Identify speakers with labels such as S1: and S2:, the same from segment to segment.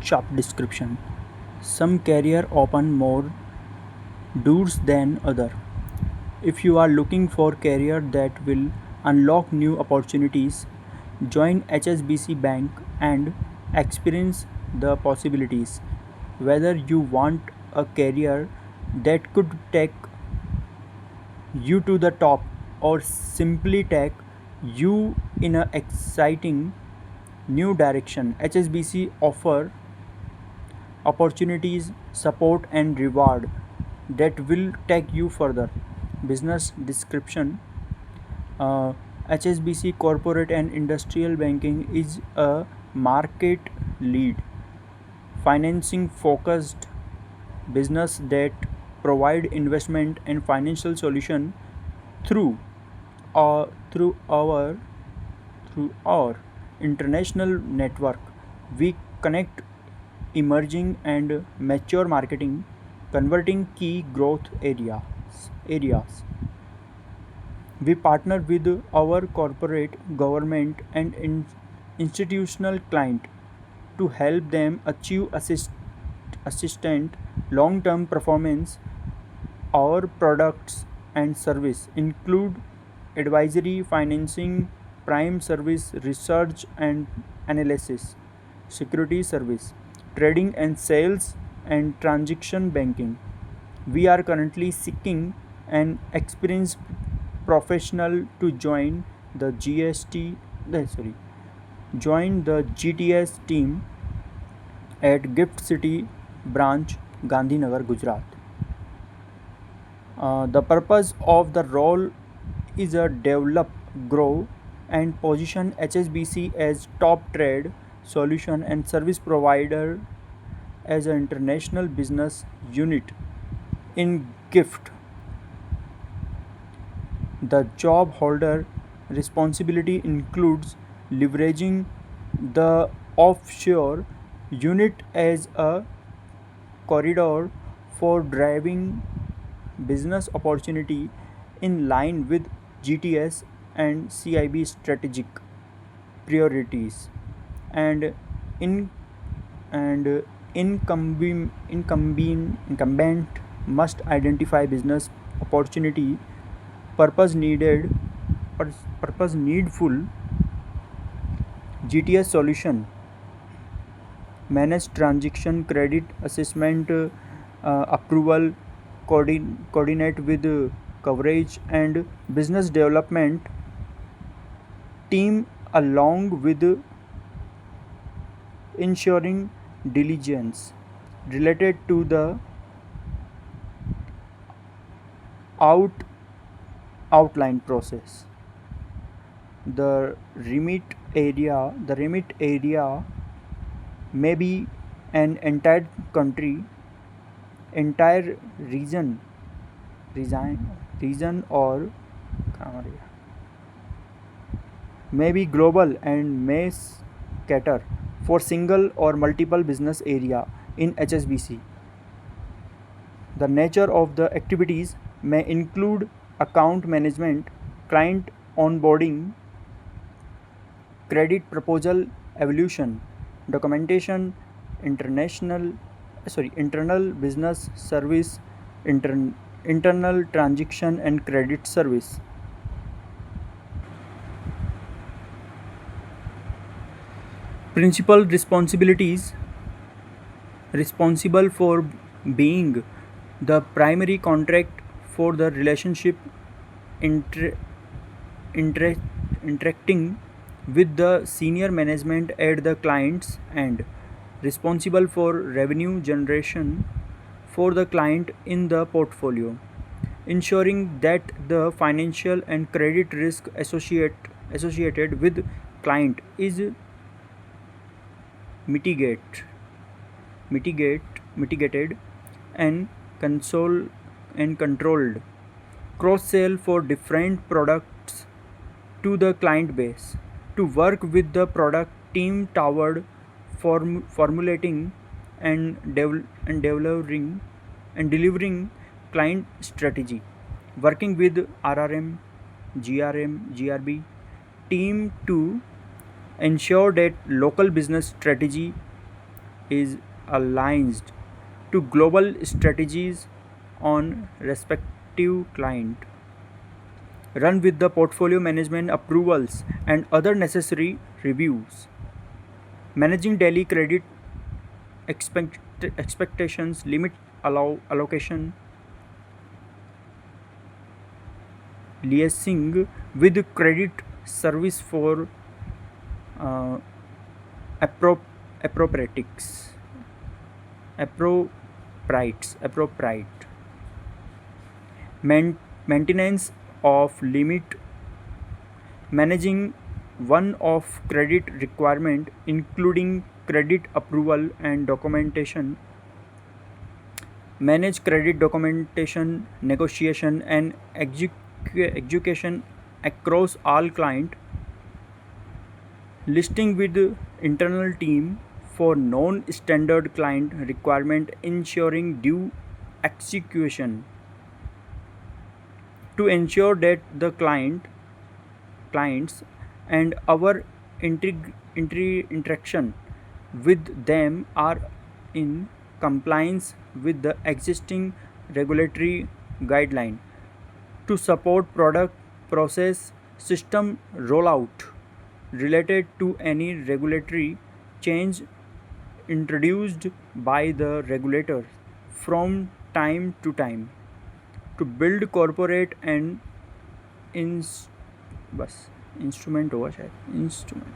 S1: job description. Some career open more doors than other. If you are looking for career that will unlock new opportunities, join HSBC Bank and experience the possibilities. Whether you want a career that could take you to the top or simply take you in an exciting new direction, HSBC offer opportunities, support and reward that will take you further. Business description. HSBC Corporate and Industrial Banking is a market lead, financing focused business that provide investment and financial solution through through our international network. We connect emerging and mature marketing, converting key growth areas. We partner with our corporate, government, and institutional client to help them achieve assistant long-term performance. Our products and service include advisory, financing, prime service, research and analysis, security service, trading and sales, and transaction banking. We are currently seeking an experienced professional to the GST sorry join the GTS team at Gift City branch, Gandhinagar, Gujarat. The purpose of the role is a develop, grow, and position HSBC as top trade solution and service provider as an international business unit in GIFT. The job holder responsibility includes leveraging the offshore unit as a corridor for driving business opportunity in line with GTS and CIB strategic priorities, and in and incumbent must identify business opportunity, purpose needed purpose needful GTS solution, manage transaction credit assessment, approval, coordinate with coverage and business development team, along with ensuring diligence related to the out outline process. The remit area may be an entire country, entire region or may be global and may cater for single or multiple business area in HSBC. The nature of the activities may include account management, client onboarding, credit proposal evaluation, documentation, internal business service, internal transaction and credit service. Principal responsibilities: responsible for being the primary contract for the relationship, inter- interacting with the senior management at the client's end, responsible for revenue generation for the client in the portfolio, ensuring that the financial and credit risk associated with client is mitigate mitigated and console and controlled, cross sell for different products to the client base, to work with the product team toward formulating and delivering client strategy, working with RRM, GRB team to ensure that local business strategy is aligned to global strategies on respective client, run with the portfolio management approvals and other necessary reviews, managing daily credit expectations, limit allocation, liaising with credit service for uh, appro- appropriates appropriate maintenance of limit, managing one of credit requirement including credit approval and documentation, manage credit documentation, negotiation and execution across all client, listing with internal team for non-standard client requirement, ensuring due execution to ensure that the clients and our interaction with them are in compliance with the existing regulatory guideline to support product process system rollout related to any regulatory change introduced by the regulator from time to time to build corporate and ins बस instrument होगा शायद instrument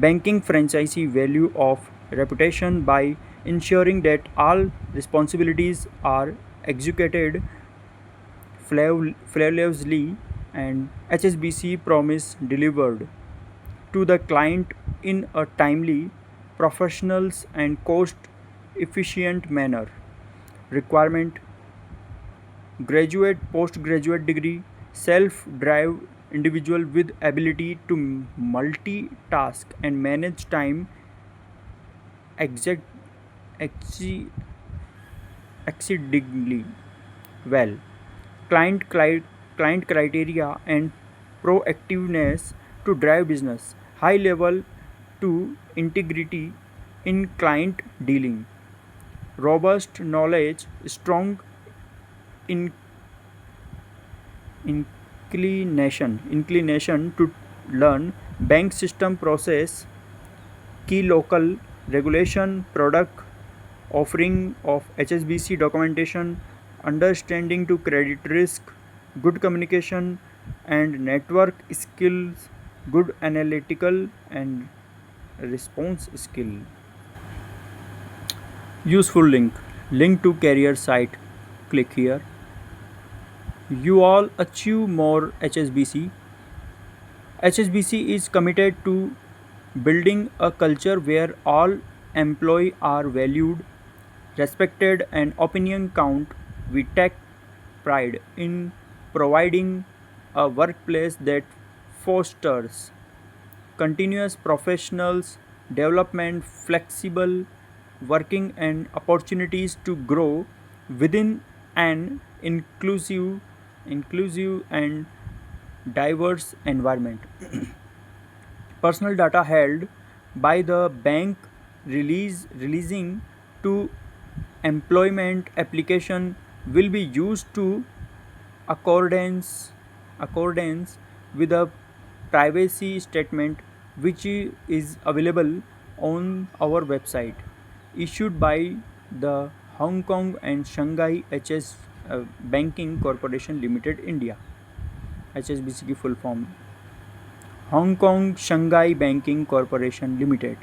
S1: banking franchisee value of reputation by ensuring that all responsibilities are executed flawlessly and HSBC promise delivered to the client in a timely, professional and cost efficient manner. Requirement: graduate, postgraduate degree, self-drive individual with ability to multitask and manage time exact exceedingly well. Client criteria and proactiveness to drive business. High level to integrity in client dealing. Robust knowledge, strong in inclination to learn bank system process, key local regulation, product offering of HSBC documentation, understanding to credit risk, good communication and network skills, good analytical and response skill. Useful link to career site, click here. You all achieve more HSBC. HSBC is committed to building a culture where all employees are valued, respected and opinion count. We take pride in providing a workplace that fosters continuous professionals development, flexible working and opportunities to grow within an inclusive and diverse environment. Personal data held by the bank releasing to employment application will be used to accordance with a privacy statement which is available on our website, issued by the Hong Kong and Shanghai HS Banking Corporation Limited India. HSBC की full form Hong Kong Shanghai Banking Corporation Limited.